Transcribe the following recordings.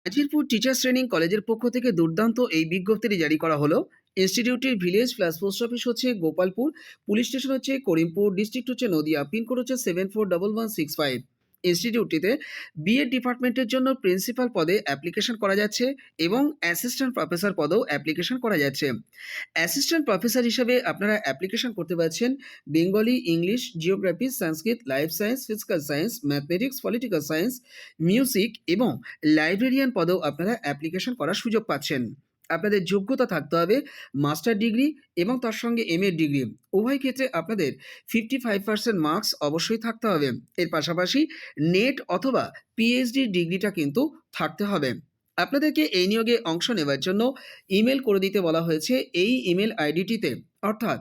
আজিরপুর teachers training কলেজের পক্ষ থেকে দুর্দান্ত এই বিজ্ঞপ্তিটি জারি করা হলো। ইনস্টিটিউটটির ভিলেজ প্লাস পোস্ট অফিস হচ্ছে গোপালপুর, পুলিশ স্টেশন হচ্ছে করিমপুর, ডিস্ট্রিক্ট হচ্ছে নদিয়া, পিনকোড হচ্ছে 741165। ইনস্টিটিউটটিতে বিএড ডিপার্টমেন্টের জন্য প্রিন্সিপাল পদে অ্যাপ্লিকেশন করা যাচ্ছে এবং অ্যাসিস্ট্যান্ট প্রফেসর পদেও অ্যাপ্লিকেশন করা যাচ্ছে। অ্যাসিস্ট্যান্ট প্রফেসর হিসাবে আপনারা অ্যাপ্লিকেশন করতে পারছেন Bengali, English, geography, Sanskrit, life science, physical science, mathematics, political science, music এবং লাইব্রেরিয়ান পদেও আপনারা অ্যাপ্লিকেশন করার সুযোগ পাচ্ছেন। আপনাদের যোগ্যতা থাকতে হবে মাস্টার ডিগ্রি এবং তার সঙ্গে এমএ ডিগ্রি। উভয় ক্ষেত্রে আপনাদের 55% মার্কস অবশ্যই থাকতে হবে। এর পাশাপাশি নেট অথবা পিএইচডি ডিগ্রিটা কিন্তু থাকতে হবে। আপনাদেরকে এই নিয়োগে অংশ নেওয়ার জন্য ইমেল করে দিতে বলা হয়েছে এই ইমেল আইডিটিতে, অর্থাৎ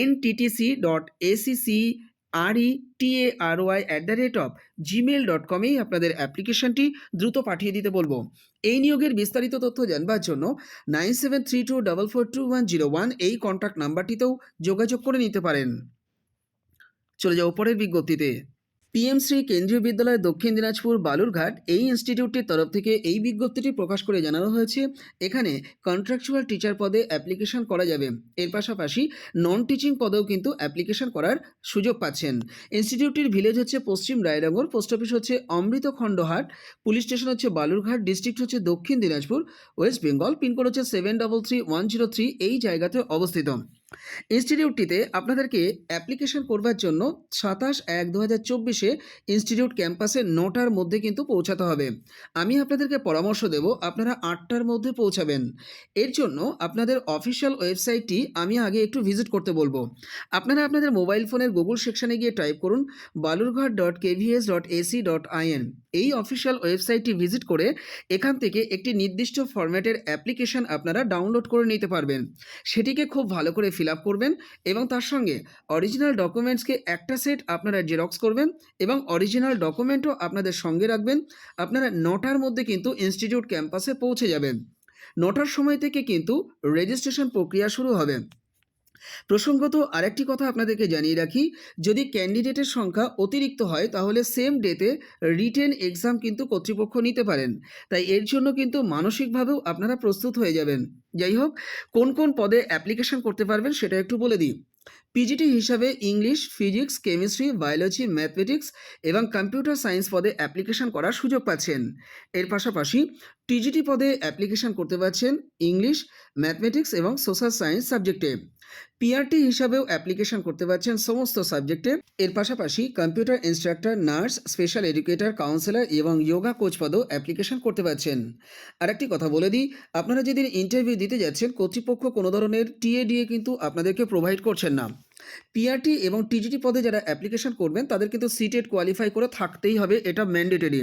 nttcretaroy@gmail.com-এই আপনাদের অ্যাপ্লিকেশনটি দ্রুত পাঠিয়ে দিতে বলবো। এই নিয়োগের বিস্তারিত তথ্য জানবার জন্য 9732442101 এই কন্ট্যাক্ট নাম্বারটিতেও যোগাযোগ করে নিতে পারেন। চলে যাও পরের বিজ্ঞপ্তিতে। পিএমশ্রী কেন্দ্রীয় বিদ্যালয় দক্ষিণ দিনাজপুর বালুরঘাট এই ইনস্টিটিউটটির তরফ থেকে এই বিজ্ঞপ্তিটি প্রকাশ করে জানানো হয়েছে এখানে কন্ট্রাকচুয়াল টিচার পদে অ্যাপ্লিকেশন করা যাবে। এর পাশাপাশি নন টিচিং পদেও কিন্তু অ্যাপ্লিকেশন করার সুযোগ পাচ্ছেন। ইনস্টিটিউটটির ভিলেজ হচ্ছে পশ্চিম রায়নগর, পোস্ট অফিস হচ্ছে অমৃতখণ্ডহাট, পুলিশ স্টেশন হচ্ছে বালুরঘাট, ডিস্ট্রিক্ট হচ্ছে দক্ষিণ দিনাজপুর, ওয়েস্ট বেঙ্গল, পিনকোড হচ্ছে 733103 এই জায়গাতে অবস্থিত। ইনস্টিটিউটটিতে আপনাদেরকে অ্যাপ্লিকেশন করবার জন্য 27/1/2024 ইনস্টিটিউট ক্যাম্পাসে 9টার মধ্যে কিন্তু পৌঁছাতে হবে। আমি আপনাদেরকে পরামর্শ দেব আপনারা 8টার মধ্যে পৌঁছাবেন। এর জন্য আপনাদের অফিসিয়াল ওয়েবসাইটটি আমি আগে একটু ভিজিট করতে বলবো। আপনারা আপনাদের মোবাইল ফোনের গুগল সেকশনে গিয়ে টাইপ করুন balurghat.kvs.ac.in। এই অফিসিয়াল ওয়েবসাইটটি ভিজিট করে এখান থেকে একটি নির্দিষ্ট ফরম্যাটের অ্যাপ্লিকেশন আপনারা ডাউনলোড করে নিতে পারবেন। সেটিকে খুব ভালো করে ফিল আপ করবেন এবং তার সঙ্গে অরিজিনাল ডকুমেন্টসকে একটা সেট আপনারা জেরক্স করবেন এবং অরিজিনাল ডকুমেন্টও আপনাদের সঙ্গে রাখবেন। আপনারা 9টার মধ্যে কিন্তু ইনস্টিটিউট ক্যাম্পাসে পৌঁছে যাবেন। 9টার সময় থেকে কিন্তু রেজিস্ট্রেশন প্রক্রিয়া শুরু হবে। প্রসঙ্গত আরেকটি কথা আপনাদেরকে জানিয়ে রাখি, যদি ক্যান্ডিডেটের সংখ্যা অতিরিক্ত হয় তাহলে সেম ডেতে রিটেন এক্সাম কিন্তু কর্তৃপক্ষ নিতে পারেন। তাই এর জন্য কিন্তু মানসিকভাবেও আপনারা প্রস্তুত হয়ে যাবেন। যাই হোক, কোন কোন পদে অ্যাপ্লিকেশন করতে পারবেন সেটা একটু বলে দিই। পিজিটি হিসাবে English, physics, chemistry, biology, mathematics এবং কম্পিউটার সায়েন্স পদে অ্যাপ্লিকেশন করার সুযোগ পাচ্ছেন। এর পাশাপাশি টিজিটি পদে অ্যাপ্লিকেশন করতে পারছেন ইংলিশ, ম্যাথমেটিক্স এবং সোশ্যাল সায়েন্স সাবজেক্টে। পিআরটি হিসাবেও অ্যাপ্লিকেশন করতে পারছেন সমস্ত সাবজেক্টে। এর পাশাপাশি computer instructor, nurse, special educator, counsellor এবং যোগা কোচ পদেও অ্যাপ্লিকেশন করতে পারছেন। আরেকটি কথা বলে দিই, আপনারা যেদিন ইন্টারভিউ দিতে যাচ্ছেন কর্তৃপক্ষ কোনো ধরনের টিএডিএ কিন্তু আপনাদেরকে প্রোভাইড করছেন না। পিআরটি এবং টিজিটি পদে যারা অ্যাপ্লিকেশন করবেন তাদের কিন্তু সিটেট কোয়ালিফাই করে থাকতেই হবে, এটা ম্যান্ডেটরি।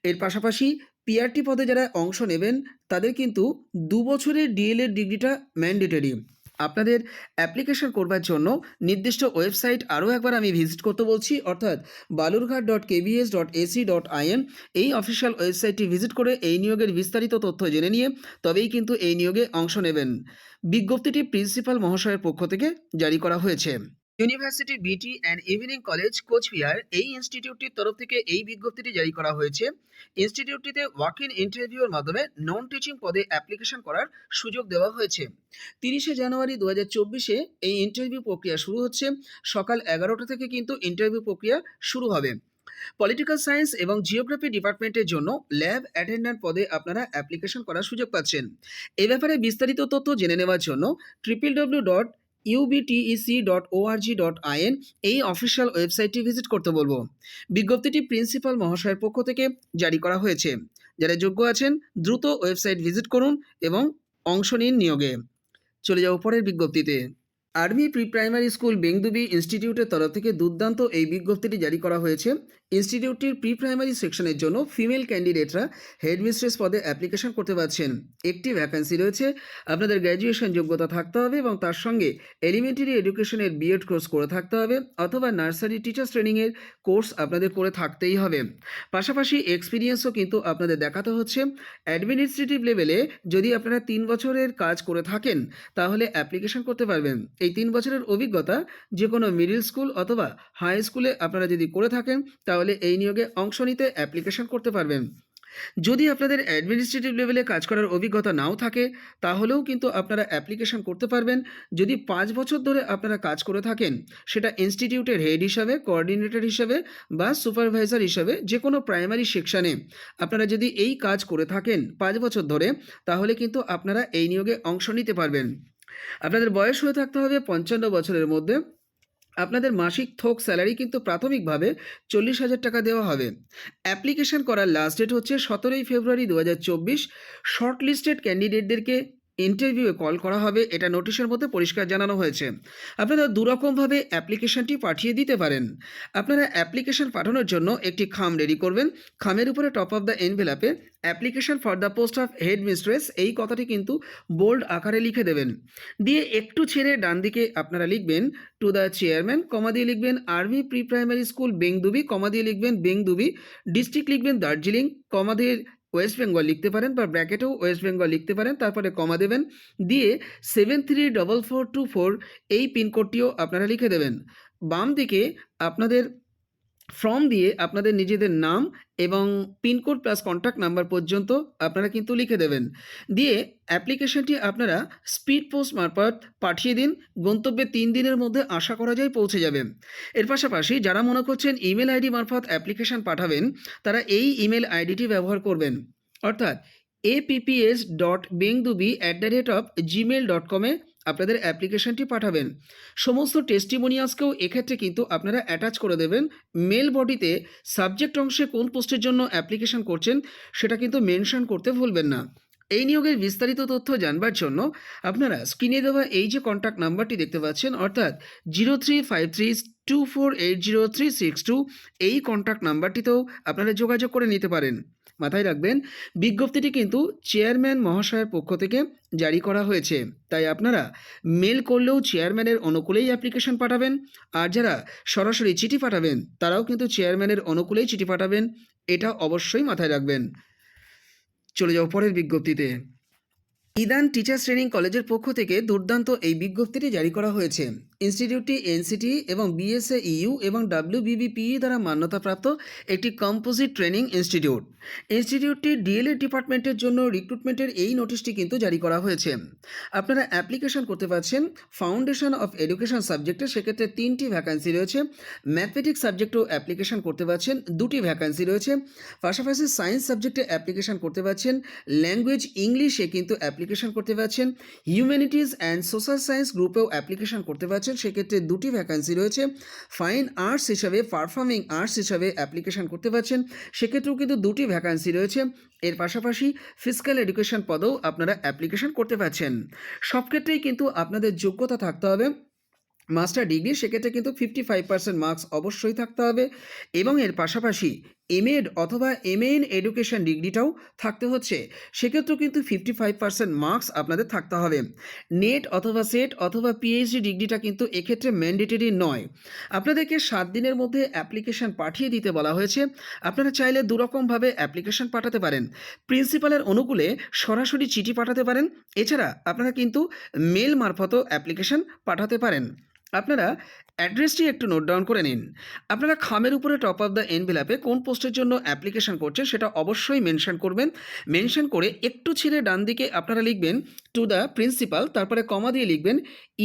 এর পাশাপাশি পিআরটি পদে যারা অংশ নেবেন তাদের কিন্তু 2 বছরের ডিএলএড ডিগ্রিটা ম্যান্ডেটরি। আপনাদের অ্যাপ্লিকেশন করবার জন্য নির্দিষ্ট ওয়েবসাইট আরও একবার আমি ভিজিট করতে বলছি, অর্থাৎ balurghat.kvs.ac.in এই অফিসিয়াল ওয়েবসাইটটি ভিজিট করে এই নিয়োগের বিস্তারিত তথ্য জেনে নিয়ে তবেই কিন্তু এই নিয়োগে অংশ নেবেন। বিজ্ঞপ্তিটি প্রিন্সিপাল মহাশয়ের পক্ষ থেকে জারি করা হয়েছে। ইউনিভার্সিটি বিটি অ্যান্ড ইভিনিং কলেজ কোচবিহার এই ইনস্টিটিউটটির তরফ থেকে এই বিজ্ঞপ্তিটি জারি করা হয়েছে। ইনস্টিটিউটটিতে ওয়াক ইন ইন্টারভিউর মাধ্যমে নন টিচিং পদে অ্যাপ্লিকেশন করার সুযোগ দেওয়া হয়েছে। 30শে জানুয়ারি 2024 এই ইন্টারভিউ প্রক্রিয়া শুরু হচ্ছে। সকাল 11টা থেকে কিন্তু ইন্টারভিউ প্রক্রিয়া শুরু হবে। পলিটিক্যাল সায়েন্স এবং জিওগ্রাফি ডিপার্টমেন্টের জন্য ল্যাব অ্যাটেন্ড্যান্ট পদে আপনারা অ্যাপ্লিকেশন করার সুযোগ পাচ্ছেন। এ ব্যাপারে বিস্তারিত তথ্য জেনে নেওয়ার জন্য www.ubtec.org.in এই অফিসিয়াল ওয়েবসাইটটি ভিজিট করতে বলবো। বিজ্ঞপ্তিটি প্রিন্সিপাল মহাশয়ের পক্ষ থেকে জারি করা হয়েছে। যারা যোগ্য আছেন দ্রুত ওয়েবসাইট ভিজিট করুন এবং অংশ নিন নিয়োগে। চলে যাও পরের বিজ্ঞপ্তিতে। আর্মি প্রি প্রাইমারি স্কুল বেংদুবি ইনস্টিটিউটের তরফ থেকে দুর্দান্ত এই বিজ্ঞপ্তিটি জারি করা হয়েছে। ইনস্টিটিউটটির প্রি প্রাইমারি সেকশনের জন্য ফিমেল ক্যান্ডিডেটরা হেডমিস্ট্রেস পদে অ্যাপ্লিকেশন করতে পারছেন। একটি ভ্যাকান্সি রয়েছে। আপনাদের গ্র্যাজুয়েশন যোগ্যতা থাকতে হবে এবং তার সঙ্গে এলিমেন্টারি এডুকেশনের বিএড কোর্স করে থাকতে হবে অথবা নার্সারি টিচার্স ট্রেনিংয়ের কোর্স আপনাদের করে থাকতেই হবে। পাশাপাশি এক্সপিরিয়েন্সও কিন্তু আপনাদের দেখাতে হচ্ছে। অ্যাডমিনিস্ট্রেটিভ লেভেলে যদি আপনারা 3 বছরের কাজ করে থাকেন তাহলে অ্যাপ্লিকেশন করতে পারবেন। এই 3 বছরের অভিজ্ঞতা যে কোনো মিডল স্কুল অথবা হাই স্কুলে আপনারা যদি করে থাকেন তাহলে এই নিয়োগে অংশ নিতে অ্যাপ্লিকেশন করতে পারবেন। যদি আপনাদের অ্যাডমিনিস্ট্রেটিভ লেভেলে কাজ করার অভিজ্ঞতা নাও থাকে তাহলেও কিন্তু আপনারা অ্যাপ্লিকেশন করতে পারবেন। যদি 5 বছর ধরে আপনারা কাজ করে থাকেন, সেটা ইনস্টিটিউটের হেড হিসাবে, কোঅর্ডিনেটর হিসাবে বা সুপারভাইজার হিসাবে যে কোনো প্রাইমারি সেকশানে আপনারা যদি এই কাজ করে থাকেন 5 বছর ধরে, তাহলে কিন্তু আপনারা এই নিয়োগে অংশ নিতে পারবেন। আপনাদের বয়স হয়ে থাকতে হবে 55 বছরের মধ্যে। আপনাদের মাসিক থোক স্যালারি কিন্তু প্রাথমিকভাবে 40,000 টাকা দেওয়া হবে। অ্যাপ্লিকেশন করার লাস্ট ডেট হচ্ছে 17 ফেব্রুয়ারি 2024। শর্ট লিস্টেড ক্যান্ডিডেটদেরকে ইন্টারভিউয়ে কল করা হবে, এটা নোটিশের মধ্যে পরিষ্কার জানানো হয়েছে। আপনারা দুরকমভাবে অ্যাপ্লিকেশনটি পাঠিয়ে দিতে পারেন। আপনারা অ্যাপ্লিকেশন পাঠানোর জন্য একটি খাম রেডি করবেন। খামের উপরে টপ অফ দ্য এনভেলাপে application for the post of head mistress এই কথাটি কিন্তু বোল্ড আকারে লিখে দেবেন। দিয়ে একটু ছেড়ে ডান দিকে আপনারা লিখবেন টু দ্য চেয়ারম্যান, কমা দিয়ে লিখবেন আর্মি প্রি প্রাইমারি স্কুল বেংদুবি, কমা দিয়ে লিখবেন বেংদুবি, ডিস্ট্রিক্ট লিখবেন দার্জিলিং, কমা দিয়ে ওয়েস্ট বেঙ্গল লিখতে পারেন বা ব্র্যাকেটেও ওয়েস্ট বেঙ্গল লিখতে পারেন, তারপরে কমা দেবেন। দিয়ে 734424 এই পিনকোডটিও আপনারা লিখে দেবেন। বাম দিকে আপনাদের ফর্ম দিয়ে আপনাদের নিজেদের নাম এবং পিনকোড প্লাস কন্ট্যাক্ট নাম্বার পর্যন্ত আপনারা কিন্তু লিখে দেবেন। দিয়ে অ্যাপ্লিকেশনটি আপনারা স্পিড পোস্ট মারফত পাঠিয়ে দিন। গন্তব্যে 3 দিনের মধ্যে আশা করা যায় পৌঁছে যাবে। এর পাশাপাশি যারা মনে করছেন ইমেল আইডি মারফত অ্যাপ্লিকেশন পাঠাবেন, তারা এই ইমেল আইডিটি ব্যবহার করবেন, অর্থাৎ apps.bengdubi@gmail.com আপনাদের অ্যাপ্লিকেশনটি পাঠাবেন। সমস্ত টেস্টিমোনিয়ালসকেও এক্ষেত্রে কিন্তু আপনারা অ্যাটাচ করে দেবেন। মেল বডিতে সাবজেক্ট অংশে কোন পোস্টের জন্য অ্যাপ্লিকেশন করছেন সেটা কিন্তু মেনশন করতে ভুলবেন না। এই নিয়োগের বিস্তারিত তথ্য জানবার জন্য আপনারা স্ক্রিনে দেওয়া এই যে কন্ট্যাক্ট নাম্বারটি দেখতে পাচ্ছেন, অর্থাৎ 035324803662, এই কন্ট্যাক্ট নাম্বারটিতেও আপনারা যোগাযোগ করে নিতে পারেন। মাথায় রাখবেন, বিজ্ঞপ্তিটি কিন্তু চেয়ারম্যান মহাশয়ের পক্ষ থেকে জারি করা হয়েছে, তাই আপনারা মেল করলেও চেয়ারম্যানের অনুকূলেই অ্যাপ্লিকেশন পাঠাবেন। আর যারা সরাসরি চিঠি পাঠাবেন তারাও কিন্তু চেয়ারম্যানের অনুকূলেই চিঠি পাঠাবেন, এটা অবশ্যই মাথায় রাখবেন। চলে যাও পরের বিজ্ঞপ্তিতে। ইদান টিচার্স ট্রেনিং কলেজের পক্ষ থেকে দুর্দান্ত এই বিজ্ঞপ্তিটি জারি করা হয়েছে। ইনস্টিটিউটটি এনসিটি এবং বিএসএ ইউ এবং ডাব্লিউবিবিপিই দ্বারা মান্যতাপ্রাপ্ত একটি কম্পোজিট ট্রেনিং ইনস্টিটিউট। ইনস্টিটিউটটি ডিএলএড ডিপার্টমেন্টের জন্য রিক্রুটমেন্টের এই নোটিশটি কিন্তু জারি করা হয়েছে। আপনারা অ্যাপ্লিকেশন করতে পারছেন ফাউন্ডেশন অফ এডুকেশন সাবজেক্টে, সেক্ষেত্রে 3টি ভ্যাকান্সি রয়েছে। ম্যাথমেটিক্স সাবজেক্টেও অ্যাপ্লিকেশন করতে পারছেন, 2টি ভ্যাকান্সি রয়েছে। পাশাপাশি সায়েন্স সাবজেক্টে অ্যাপ্লিকেশন করতে পারছেন, ল্যাঙ্গুয়েজ ইংলিশে কিন্তু অ্যাপ্লিকেশন করতে পারছেন, হিউম্যানিটিজ অ্যান্ড সোশ্যাল সায়েন্স গ্রুপেও অ্যাপ্লিকেশন করতে পারছেন, সেক্ষেত্রে 2টি ভ্যাকান্সি রয়েছে। ফাইন আর্টস হিসাবে, পারফর্মিং আর্টস হিসাবে অ্যাপ্লিকেশন করতে পারছেন, সেক্ষেত্রেও কিন্তু 2টি ভ্যাকান্সি রয়েছে। এর পাশাপাশি ফিজিক্যাল এডুকেশন পদেও আপনারা অ্যাপ্লিকেশন করতে পারছেন। সব ক্ষেত্রেই কিন্তু আপনাদের যোগ্যতা থাকতে হবে মাস্টার ডিগ্রি, সেক্ষেত্রে কিন্তু 55% মার্কস অবশ্যই থাকতে হবে, এবং এর পাশাপাশি এমএড অথবা এমএ ইন এডুকেশন ডিগ্রিটাও থাকতে হচ্ছে, সেক্ষেত্রেও কিন্তু 55% মার্কস আপনাদের থাকতে হবে। নেট অথবা সেট অথবা পিএইচডি ডিগ্রিটা কিন্তু এক্ষেত্রে ম্যান্ডেটরি নয়। আপনাদেরকে 7 দিনের মধ্যে অ্যাপ্লিকেশন পাঠিয়ে দিতে বলা হয়েছে। আপনারা চাইলে দুরকমভাবে অ্যাপ্লিকেশন পাঠাতে পারেন। প্রিন্সিপালের অনুকূলে সরাসরি চিঠি পাঠাতে পারেন, এছাড়া আপনারা কিন্তু মেল মারফতও অ্যাপ্লিকেশন পাঠাতে পারেন। আপনারা অ্যাড্রেসটি একটু নোট ডাউন করে নিন। আপনারা খামের উপরে টপ অফ দ্য এনভেলাপে কোন পোস্টের জন্য অ্যাপ্লিকেশন করছেন সেটা অবশ্যই মেনশন করবেন। মেনশন করে একটু ছেড়ে ডান দিকে আপনারা লিখবেন টু দ্য প্রিন্সিপাল, তারপরে কমা দিয়ে লিখবেন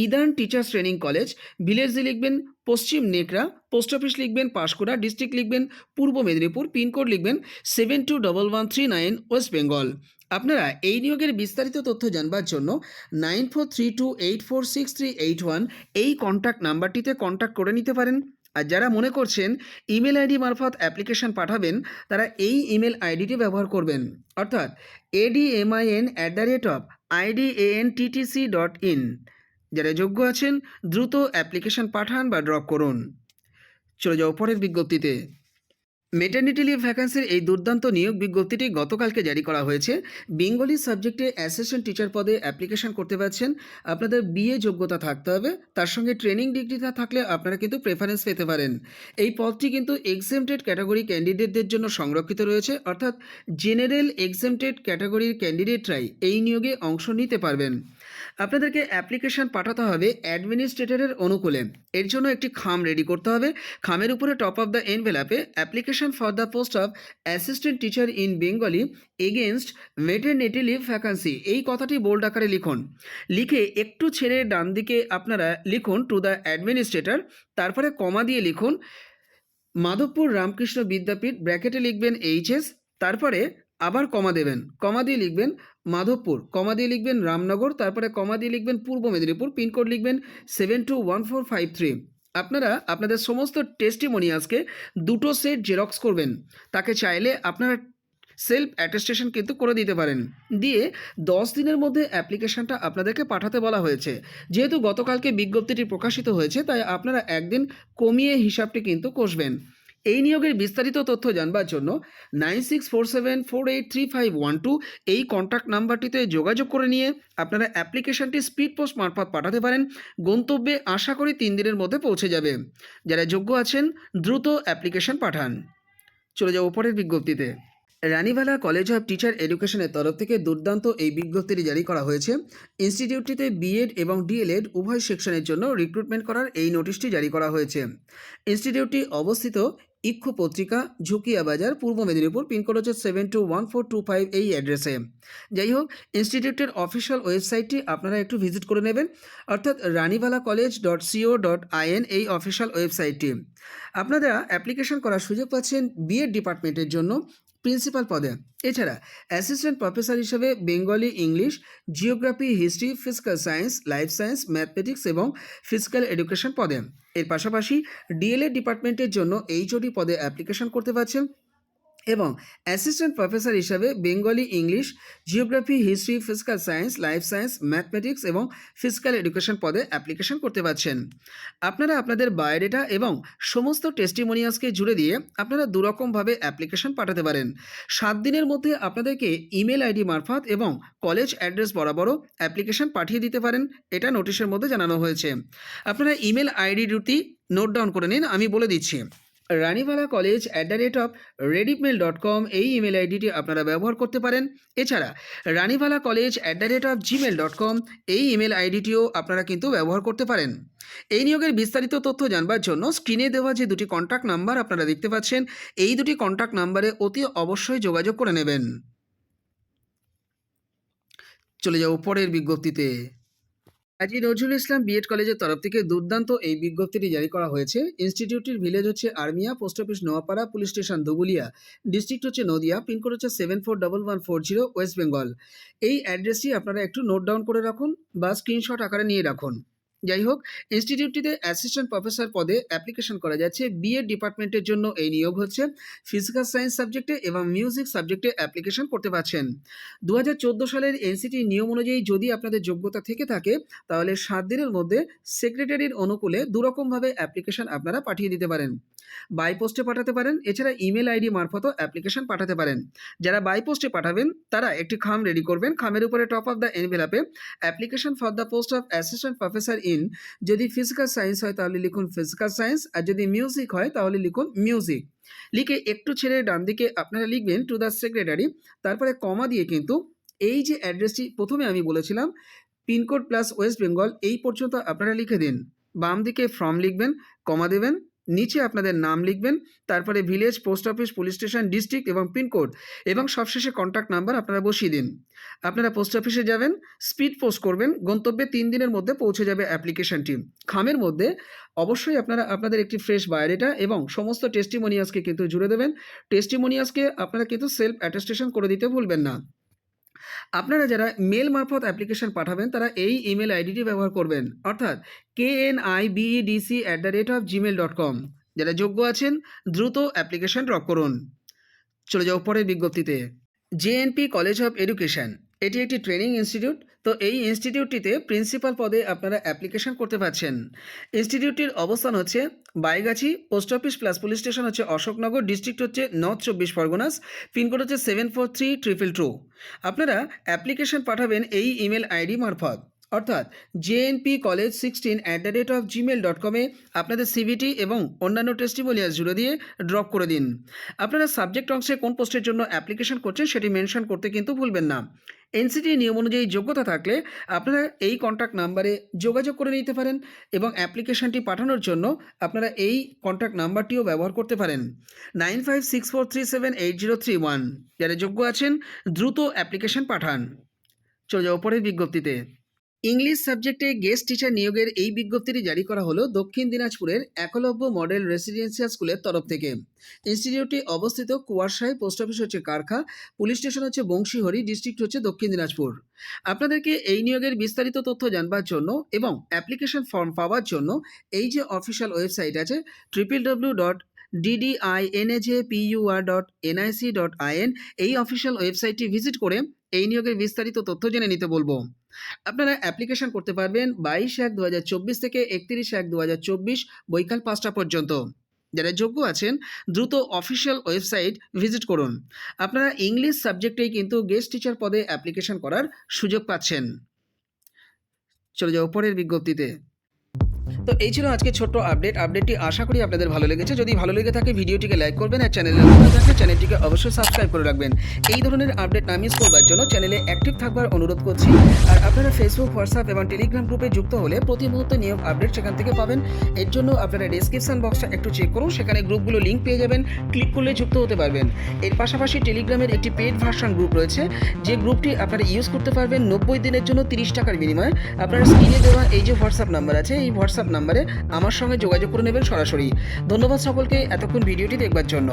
ইদান টিচার্স ট্রেনিং কলেজ, ভিলেজ দিয়ে লিখবেন পশ্চিম নেকড়া, পোস্ট অফিস লিখবেন পাঁশকুড়া, ডিস্ট্রিক্ট লিখবেন পূর্ব মেদিনীপুর, পিনকোড লিখবেন 721139 ওয়েস্ট বেঙ্গল। আপনারা এই নিয়োগের বিস্তারিত তথ্য জানবার জন্য 9432846381 এই কন্ট্যাক্ট নাম্বারটিতে কন্ট্যাক্ট করে নিতে পারেন। আর যারা মনে করছেন ইমেল আইডি মারফত অ্যাপ্লিকেশন পাঠাবেন, তারা এই ইমেল আইডিটি ব্যবহার করবেন, অর্থাৎ admin@idanttc.in। যারা যোগ্য আছেন দ্রুত অ্যাপ্লিকেশন পাঠান বা ড্রপ করুন। চলে যাও পরের বিজ্ঞপ্তিতে। মেটার্নিটি লিভ ভ্যাকান্সির এই দুর্দান্ত নিয়োগ বিজ্ঞপ্তিটি গতকালকে জারি করা হয়েছে। বেঙ্গলি সাবজেক্টে অ্যাসিস্ট্যান্ট টিচার পদে অ্যাপ্লিকেশন করতে পারছেন। আপনাদের বিএ যোগ্যতা থাকতে হবে, তার সঙ্গে ট্রেনিং ডিগ্রিটা থাকলে আপনারা কিন্তু প্রেফারেন্স পেতে পারেন। এই পদটি কিন্তু এক্সেমটেড ক্যাটাগরি ক্যান্ডিডেটদের জন্য সংরক্ষিত রয়েছে, অর্থাৎ জেনারেল এক্সেমটেড ক্যাটাগরির ক্যান্ডিডেটরাই এই নিয়োগে অংশ নিতে পারবেন। আপনাদেরকে অ্যাপ্লিকেশন পাঠাতে হবে অ্যাডমিনিস্ট্রেটরের অনুকূলে। এর জন্য একটি খাম রেডি করতে হবে। খামের উপরে টপ অফ দ্য এনভেলাপে application application for the post of assistant teacher in Bengali against maternity leave vacancy, এই কথাটি বোল্ড আকারে লিখুন। লিখে একটু ছেড়ে ডান দিকে আপনারা লিখুন টু দ্য অ্যাডমিনিস্ট্রেটর, তারপরে কমা দিয়ে লিখুন মাধবপুর রামকৃষ্ণ বিদ্যাপীঠ, ব্র্যাকেটে লিখবেন এইচএস, তারপরে আবার কমা দেবেন, কমা দিয়ে লিখবেন মাধবপুর, কমা দিয়ে লিখবেন রামনগর, তারপরে কমা দিয়ে লিখবেন পূর্ব মেদিনীপুর, পিনকোড লিখবেন 721453। আপনারা আপনাদের সমস্ত টেস্টিমোনিয়ালসকে দুটো সেট জেরক্স করবেন। তাকে চাইলে আপনারা সেলফ অ্যাটেস্টেশন কিন্তু করে দিতে পারেন। দিয়ে 10 দিনের মধ্যে অ্যাপ্লিকেশনটা আপনাদেরকে পাঠাতে বলা হয়েছে। যেহেতু গতকালকে বিজ্ঞপ্তিটি প্রকাশিত হয়েছে, তাই আপনারা একদিন কমিয়ে হিসাবটি কিন্তু কষবেন। এই নিয়োগের বিস্তারিত তথ্য জানবার জন্য 9647483512 এই কন্ট্যাক্ট নাম্বারটিতে যোগাযোগ করে নিয়ে আপনারা অ্যাপ্লিকেশনটি স্পিড পোস্ট মারফত পাঠাতে পারেন। গন্তব্যে আশা করি 3 দিনের মধ্যে পৌঁছে যাবে। যারা যোগ্য আছেন দ্রুত অ্যাপ্লিকেশন পাঠান। চলে যাব পরের বিজ্ঞপ্তিতে। রানীবালা কলেজ অফ টিচার এডুকেশনের তরফ থেকে দুর্দান্ত এই বিজ্ঞপ্তিটি জারি করা হয়েছে। ইনস্টিটিউটটিতে বিএড এবং ডিএলএড উভয় সেকশনের জন্য রিক্রুটমেন্ট করার এই নোটিশটি জারি করা হয়েছে। ইনস্টিটিউটটি অবস্থিত ইক্ষু পত্রিকা, ঝুঁকিয়া বাজার, পূর্ব মেদিনীপুর, পিনকোড হচ্ছে 721425 এই অ্যাড্রেসে। যাই হোক, ইনস্টিটিউটের অফিসিয়াল ওয়েবসাইটটি আপনারা একটু ভিজিট করে নেবেন, অর্থাৎ ranibalacollege.co.in এই অফিসিয়াল ওয়েবসাইটটি। আপনারা অ্যাপ্লিকেশন করার সুযোগ পাচ্ছেন বিএড ডিপার্টমেন্টের জন্য প্রিন্সিপাল পদে, এছাড়া অ্যাসিস্ট্যান্ট প্রফেসর হিসেবে Bengali, English, geography, history, physical science, life science, mathematics এবং ফিজিক্যাল এডুকেশন পদে। এর পাশাপাশি ডিএলএড ডিপার্টমেন্টের জন্য এইচওডি পদে অ্যাপ্লিকেশন করতে পারছেন এবং অ্যাসিস্ট্যান্ট প্রফেসর হিসাবে Bengali, English, geography, history, physical science, life science, mathematics এবং ফিজিক্যাল এডুকেশন পদে অ্যাপ্লিকেশন করতে পারছেন। আপনারা আপনাদের বায়োডেটা এবং সমস্ত টেস্টিমোনিয়ালসকে জুড়ে দিয়ে আপনারা দুরকমভাবে অ্যাপ্লিকেশন পাঠাতে পারেন। 7 দিনের মধ্যে আপনাদেরকে ইমেল আইডি মারফত এবং কলেজ অ্যাড্রেস বরাবরও অ্যাপ্লিকেশন পাঠিয়ে দিতে পারেন, এটা নোটিশের মধ্যে জানানো হয়েছে। আপনারা ইমেল আইডি দুটি নোট ডাউন করে নিন, আমি বলে দিচ্ছি। ranibalacollege@redipmail.com এই ইমেল আইডিটি আপনারা ব্যবহার করতে পারেন। এছাড়া ranibalacollege@gmail.com এই ইমেল আইডিটিও আপনারা কিন্তু ব্যবহার করতে পারেন। এই নিয়োগের বিস্তারিত তথ্য জানবার জন্য স্ক্রিনে দেওয়া যে দুটি কন্ট্যাক্ট নাম্বার আপনারা দেখতে পাচ্ছেন, এই দুটি কন্ট্যাক্ট নাম্বারে অতি অবশ্যই যোগাযোগ করে নেবেন। চলে যাব পরের বিজ্ঞপ্তিতে। কাজী নজরুল ইসলাম বিএড কলেজের তরফ থেকে দুর্দান্ত এই বিজ্ঞপ্তিটি জারি করা হয়েছে। ইনস্টিটিউটটির ভিলেজ হচ্ছে Armia, post office Noapara, police station Dhubulia, district হচ্ছে নদিয়া, পিনকোড হচ্ছে 741140, ওয়েস্ট বেঙ্গল। এই অ্যাড্রেসটি আপনারা একটু নোট ডাউন করে রাখুন বা স্ক্রিনশট আকারে নিয়ে রাখুন। যাই হোক, ইনস্টিটিউটটিতে অ্যাসিস্ট্যান্ট প্রফেসর পদে অ্যাপ্লিকেশন করা যাচ্ছে। বিএড ডিপার্টমেন্টের জন্য এই নিয়োগ হচ্ছে। ফিজিক্যাল সায়েন্স সাবজেক্টে এবং মিউজিক সাবজেক্টে অ্যাপ্লিকেশন করতে পারছেন। 2014 সালের এনসিটি নিয়ম অনুযায়ী যদি আপনাদের যোগ্যতা থেকে থাকে তাহলে 7 দিনের মধ্যে সেক্রেটারির অনুকূলে দুরকমভাবে অ্যাপ্লিকেশন আপনারা পাঠিয়ে দিতে পারেন। বাই পোস্টে পাঠাতে পারেন, এছাড়া ইমেল আইডি মারফতও অ্যাপ্লিকেশন পাঠাতে পারেন। যারা বাই পোস্টে পাঠাবেন তারা একটি খাম রেডি করবেন, খামের উপরে টপ অফ দ্য এনভেলপে application for the post of assistant professor in, যদি ফিজিক্যাল সায়েন্স হয় তাহলে লিখুন ফিজিক্যাল সায়েন্স, আর যদি মিউজিক হয় তাহলে লিখুন মিউজিক। লিখে একটু ছেড়ে ডান দিকে আপনারা লিখবেন টু দ্য সেক্রেটারি, তারপরে কমা দিয়ে কিন্তু এই যে অ্যাড্রেসটি প্রথমে আমি বলেছিলাম পিনকোড প্লাস ওয়েস্ট বেঙ্গল এই পর্যন্ত আপনারা লিখে দিন। বাম দিকে ফ্রম লিখবেন, কমা দেবেন, নিচে আপনাদের নাম লিখবেন, তারপরে village, post office, police station, district এবং পিনকোড এবং সবশেষে কন্ট্যাক্ট নাম্বার আপনারা বসিয়ে দিন। আপনারা পোস্ট অফিসে যাবেন, স্পিড পোস্ট করবেন, গন্তব্যে 3 দিনের মধ্যে পৌঁছে যাবে অ্যাপ্লিকেশনটি। খামের মধ্যে অবশ্যই আপনারা আপনাদের একটি ফ্রেশ বায়োডেটা এবং সমস্ত টেস্টিমোনিয়ালসকে কিন্তু জুড়ে দেবেন। টেস্টিমোনিয়ালসকে আপনারা কিন্তু সেলফ অ্যাটেস্টেশন করে দিতে ভুলবেন না। আপনারা যারা মেল মারফত অ্যাপ্লিকেশন পাঠাবেন তারা এই ইমেল আইডিটি ব্যবহার করবেন, অর্থাৎ knibedc@gmail.com। যারা যোগ্য আছেন দ্রুত অ্যাপ্লিকেশন ড্রপ করুন। চলে যাও পরের বিজ্ঞপ্তিতে। জেএনপি কলেজ অফ এডুকেশন, এটি একটি ট্রেনিং ইনস্টিটিউট। তো এই ইনস্টিটিউটটিতে প্রিন্সিপাল পদে আপনারা অ্যাপ্লিকেশন করতে পারছেন। ইনস্টিটিউটটির অবস্থান হচ্ছে Baigachhi, post office plus police station হচ্ছে অশোকনগর, ডিস্ট্রিক্ট হচ্ছে নর্থ 24 পরগনাস, পিনকোড হচ্ছে 743222। আপনারা অ্যাপ্লিকেশন পাঠাবেন এই ইমেল আইডি মারফত, অর্থাৎ jnpcollege16@gmail.com আপনাদের সিভিটি এবং অন্যান্য টেস্টিমোনিয়াল জুড়ে দিয়ে ড্রপ করে দিন। আপনারা সাবজেক্ট অংশে কোন পোস্টের জন্য অ্যাপ্লিকেশন করছেন সেটি মেনশন করতে কিন্তু ভুলবেন না। এনসিটি নিয়ম অনুযায়ী যোগ্যতা থাকলে আপনারা এই কন্ট্যাক্ট নাম্বারে যোগাযোগ করে নিতে পারেন এবং অ্যাপ্লিকেশনটি পাঠানোর জন্য আপনারা এই কন্ট্যাক্ট নাম্বারটিও ব্যবহার করতে পারেন 9564378031। যারা যোগ্য আছেন দ্রুত অ্যাপ্লিকেশন পাঠান। চলে যাও পরের বিজ্ঞপ্তিতে। ইংলিশ সাবজেক্টে গেস্ট টিচার নিয়োগের এই বিজ্ঞপ্তিটি জারি করা হলো দক্ষিণ দিনাজপুরের একলব্য মডেল রেসিডেন্সিয়াল স্কুলের তরফ থেকে। ইনস্টিটিউটটি অবস্থিত কুয়ারশায়, পোস্ট অফিস হচ্ছে কারখা, পুলিশ স্টেশন হচ্ছে বংশীহরি, ডিস্ট্রিক্ট হচ্ছে দক্ষিণ দিনাজপুর। আপনাদেরকে এই নিয়োগের বিস্তারিত তথ্য জানবার জন্য এবং অ্যাপ্লিকেশন ফর্ম পাওয়ার জন্য এই যে অফিসিয়াল ওয়েবসাইট আছে www.ddinajpur.nic.in এই অফিসিয়াল ওয়েবসাইটটি ভিজিট করে এই নিয়োগের বিস্তারিত তথ্য জেনে নিতে বলবো। আপনারা অ্যাপ্লিকেশন করতে পারবেন 22/1/2024 থেকে 31/1/2024 বৈকাল 5টা পর্যন্ত। যারা যোগ্য আছেন দ্রুত অফিসিয়াল ওয়েবসাইট ভিজিট করুন। আপনারা ইংলিশ সাবজেক্টেই কিন্তু গেস্ট টিচার পদে অ্যাপ্লিকেশন করার সুযোগ পাচ্ছেন। চলে যাও পরের বিজ্ঞপ্তিতে। তো এই ছিল আজকে ছোট্ট আপডেটটি আশা করি আপনাদের ভালো লেগেছে। যদি ভালো লেগে থাকে ভিডিওটিকে লাইক করবেন আর চ্যানেলে নতুন থাকলে চ্যানেলটিকে অবশ্যই সাবস্ক্রাইব করে রাখবেন। এই ধরনের আপডেট না মিস করবার জন্য চ্যানেলে অ্যাক্টিভ থাকবার অনুরোধ করছি। আর আপনারা ফেসবুক, হোয়াটসঅ্যাপ এবং টেলিগ্রাম গ্রুপে যুক্ত হলে প্রতি মুহূর্তে নিয়োগ আপডেট সেখান থেকে পাবেন। এর জন্য আপনারা ডেসক্রিপশন বক্সটা একটু চেক করুন, সেখানে গ্রুপগুলো লিঙ্ক পেয়ে যাবেন, ক্লিক করলে যুক্ত হতে পারবেন। এর পাশাপাশি টেলিগ্রামের একটি পেড ভার্সন গ্রুপ রয়েছে, যে গ্রুপটি আপনারা ইউজ করতে পারবেন 90 দিনের জন্য 30 টাকার বিনিময়ে। আপনারা স্ক্রিনে দেওয়া এই যে হোয়াটসঅ্যাপ নাম্বার আছে, এই হোয়াটসঅ্যাপ নাম্বারে আমার সঙ্গে যোগাযোগ করে নেবেন সরাসরি। ধন্যবাদ সকলকে এতক্ষণ ভিডিওটি দেখবার জন্য।